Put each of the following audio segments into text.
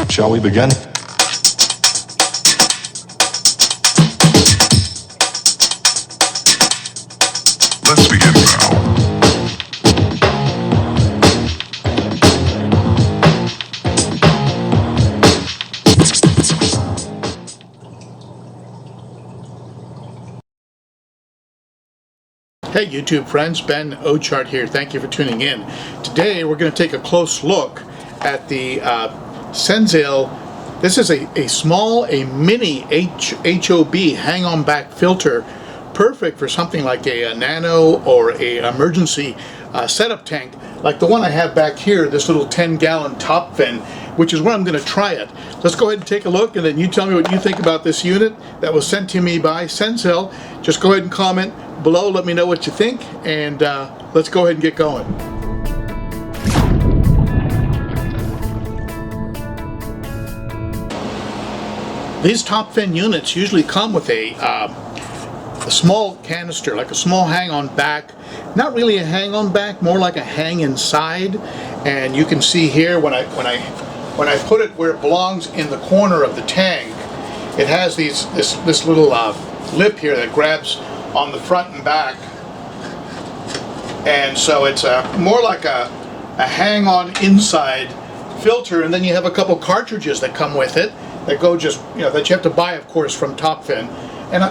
Shall we begin? Let's begin now. Hey YouTube friends, Ben.o.cichlid here. Thank you for tuning in. Today we're going to take a close look at the Senzeal. This is a mini HOB hang-on-back filter, perfect for something like a NANO or a emergency setup tank, like the one I have back here, this little 10-gallon top fin, which is where I'm going to try it. Let's go ahead and take a look, and then you tell me what you think about this unit that was sent to me by Senzeal. Just go ahead and comment below, let me know what you think, and let's go ahead and get going. These top fin units usually come with a small canister, like a small hang-on back. Not really a hang-on back, more like a hang inside. And you can see here when I put it where it belongs in the corner of the tank, it has this little lip here that grabs on the front and back, and so it's more like a hang-on inside filter. And then you have a couple cartridges that come with it that go just, that you have to buy, of course, from Top Fin. And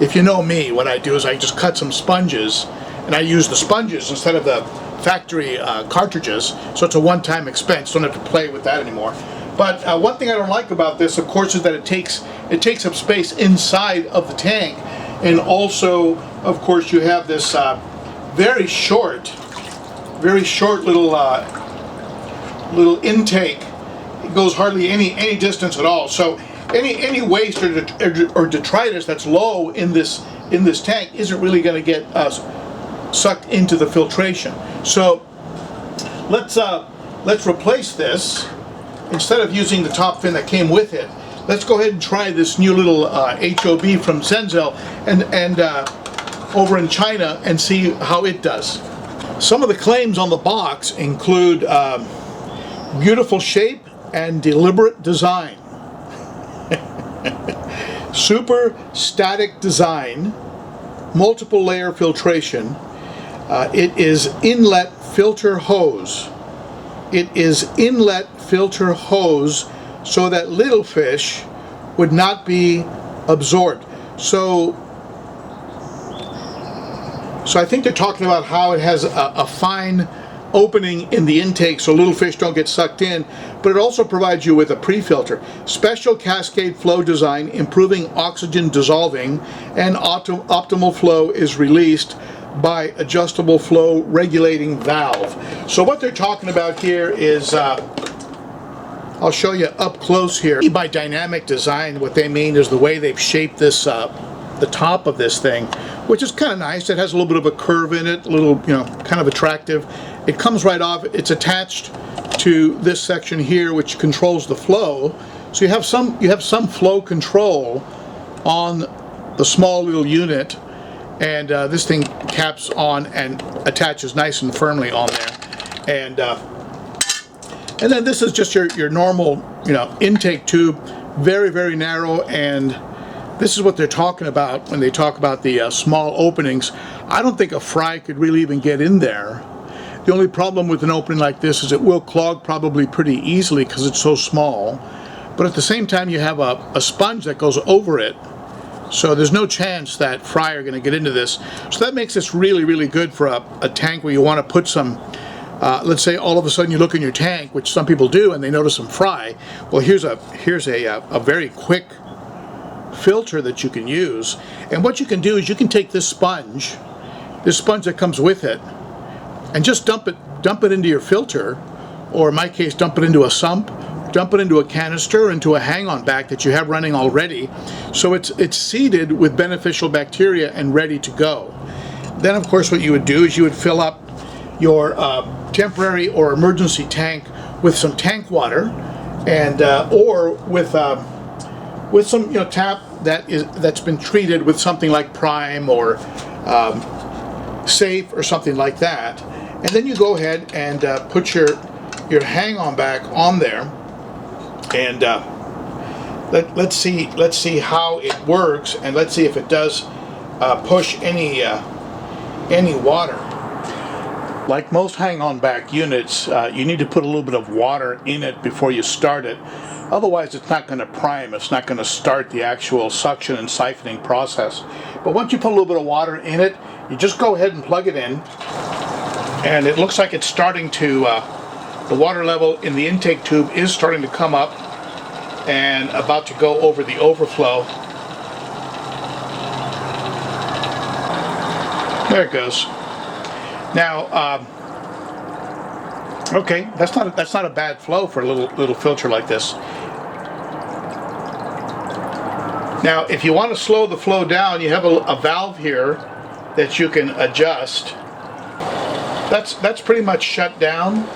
if you know me, what I do is I just cut some sponges, and I use the sponges instead of the factory cartridges, so it's a one-time expense. Don't have to play with that anymore. But one thing I don't like about this, of course, is that it takes up space inside of the tank. And also, of course, you have this very short little intake. It goes hardly any distance at all. So any waste or detritus that's low in this tank isn't really going to get sucked into the filtration. So let's replace this. Instead of using the top fin that came with it, let's go ahead and try this new little HOB from Senzeal and over in China and see how it does. Some of the claims on the box include beautiful shape and deliberate design, super static design, multiple layer filtration. It is inlet filter hose. It is inlet filter hose so that little fish would not be absorbed. So I think they're talking about how it has a fine opening in the intake so little fish don't get sucked in, but it also provides you with a pre-filter. Special cascade flow design, improving oxygen dissolving, and optimal flow is released by adjustable flow regulating valve. So what they're talking about here is, I'll show you up close here. By dynamic design, what they mean is the way they've shaped this, the top of this thing, which is kind of nice. It has a little bit of a curve in it, a little, kind of attractive. It comes right off. It's attached to this section here, which controls the flow. So you have some flow control on the small little unit, and this thing caps on and attaches nice and firmly on there. And then this is just your normal, intake tube, very, very narrow, and this is what they're talking about when they talk about the small openings. I don't think a fry could really even get in there. The only problem with an opening like this is it will clog probably pretty easily because it's so small. But at the same time, you have a sponge that goes over it, so there's no chance that fry are going to get into this. So that makes this really, really good for a tank where you want to put some, let's say all of a sudden you look in your tank, which some people do, and they notice some fry. Well, here's a very quick filter that you can use. And what you can do is you can take this sponge that comes with it, and just dump it into your filter, or in my case, dump it into a sump, dump it into a canister, into a hang-on back that you have running already, so it's seeded with beneficial bacteria and ready to go. Then, of course, what you would do is you would fill up your temporary or emergency tank with some tank water, and or with some tap that's been treated with something like Prime or Safe or something like that. And then you go ahead and put your hang-on back on there, And let's see how it works, and let's see if it does push any water. Like most hang-on-back units, you need to put a little bit of water in it before you start it. Otherwise, it's not going to prime. It's not going to start the actual suction and siphoning process. But once you put a little bit of water in it, you just go ahead and plug it in. And it looks like it's starting to, the water level in the intake tube is starting to come up and about to go over the overflow. There it goes. Now, okay, that's not a bad flow for a little filter like this. Now, if you want to slow the flow down, you have a valve here that you can adjust. That's pretty much shut down.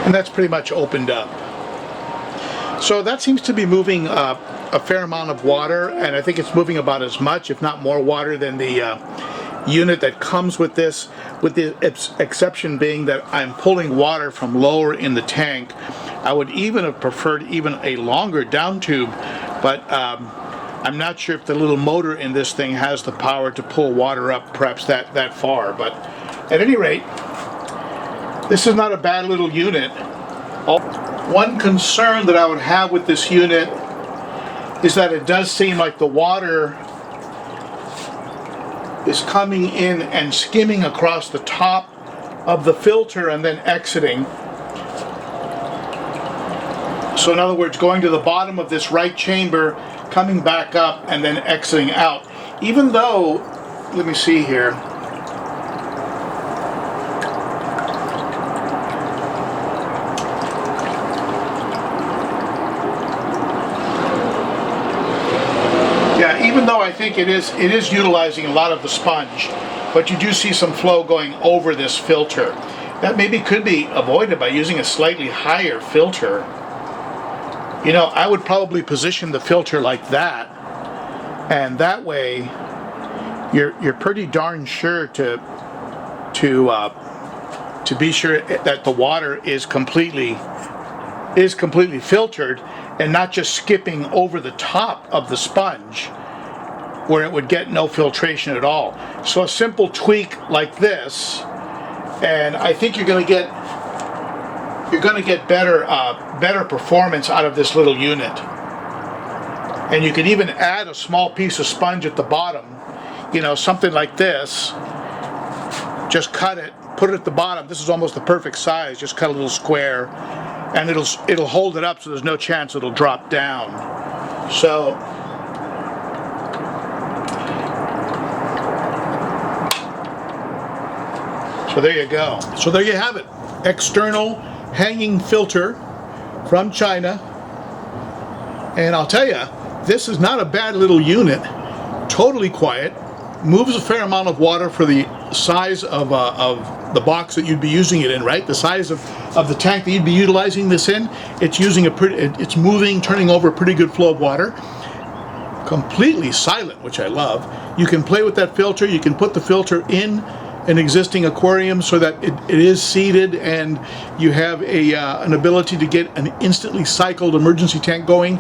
And that's pretty much opened up. So that seems to be moving a fair amount of water, and I think it's moving about as much, if not more water than the unit that comes with this, with the exception being that I'm pulling water from lower in the tank. I would even have preferred even a longer down tube, but I'm not sure if the little motor in this thing has the power to pull water up perhaps that far. But at any rate, this is not a bad little unit. One concern that I would have with this unit is that it does seem like the water is coming in and skimming across the top of the filter and then exiting. So in other words, going to the bottom of this right chamber, coming back up and then exiting out. Even though, let me see here. Even though I think it is utilizing a lot of the sponge, but you do see some flow going over this filter. That maybe could be avoided by using a slightly higher filter. You know, I would probably position the filter like that, and that way you're pretty darn sure to be sure that the water is completely filtered and not just skipping over the top of the sponge, where it would get no filtration at all. So a simple tweak like this, and I think you're going to get better performance out of this little unit. And you could even add a small piece of sponge at the bottom, you know, something like this. Just cut it, put it at the bottom. This is almost the perfect size. Just cut a little square, and it'll hold it up, so there's no chance it'll drop down. So there you go. So there you have it. External hanging filter from China. And I'll tell you, this is not a bad little unit. Totally quiet. Moves a fair amount of water for the size of the box that you'd be using it in, right? The size of the tank that you'd be utilizing this in. It's moving, turning over a pretty good flow of water. Completely silent, which I love. You can play with that filter. You can put the filter in an existing aquarium so that it is seated, and you have an ability to get an instantly cycled emergency tank going.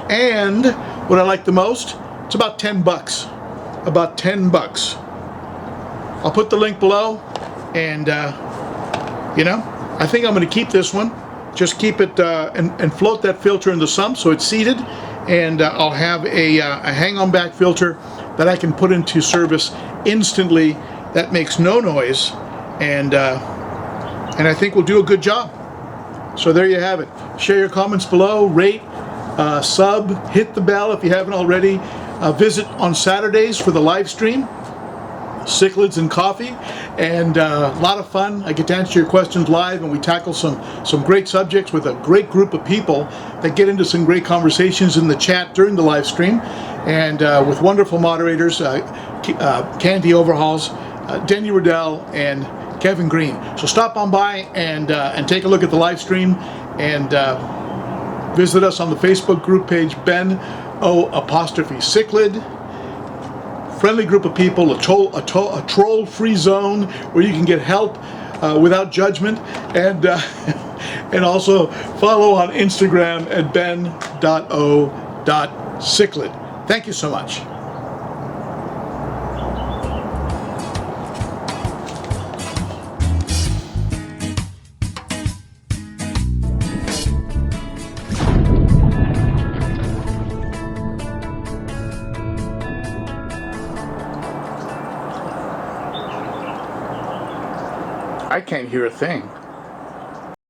And what I like the most, it's about 10 bucks. About 10 bucks. I'll put the link below, and you know, I think I'm going to keep this one. Just keep it and float that filter in the sump so it's seated, and I'll have a hang-on-back filter that I can put into service instantly. That makes no noise, and I think we'll do a good job. So there you have it. Share your comments below, rate, sub, hit the bell if you haven't already. Visit on Saturdays for the live stream, Cichlids and Coffee, and a lot of fun. I get to answer your questions live, and we tackle some great subjects with a great group of people that get into some great conversations in the chat during the live stream, and with wonderful moderators, Candy Overhauls, Denny Riddell, and Kevin Green. So stop on by and take a look at the live stream, and Visit us on the Facebook group page, ben.o.cichlid. Friendly group of people, a troll-free zone where you can get help without judgment, and and also follow on Instagram at ben.o.cichlid. Thank you so much. I can't hear a thing.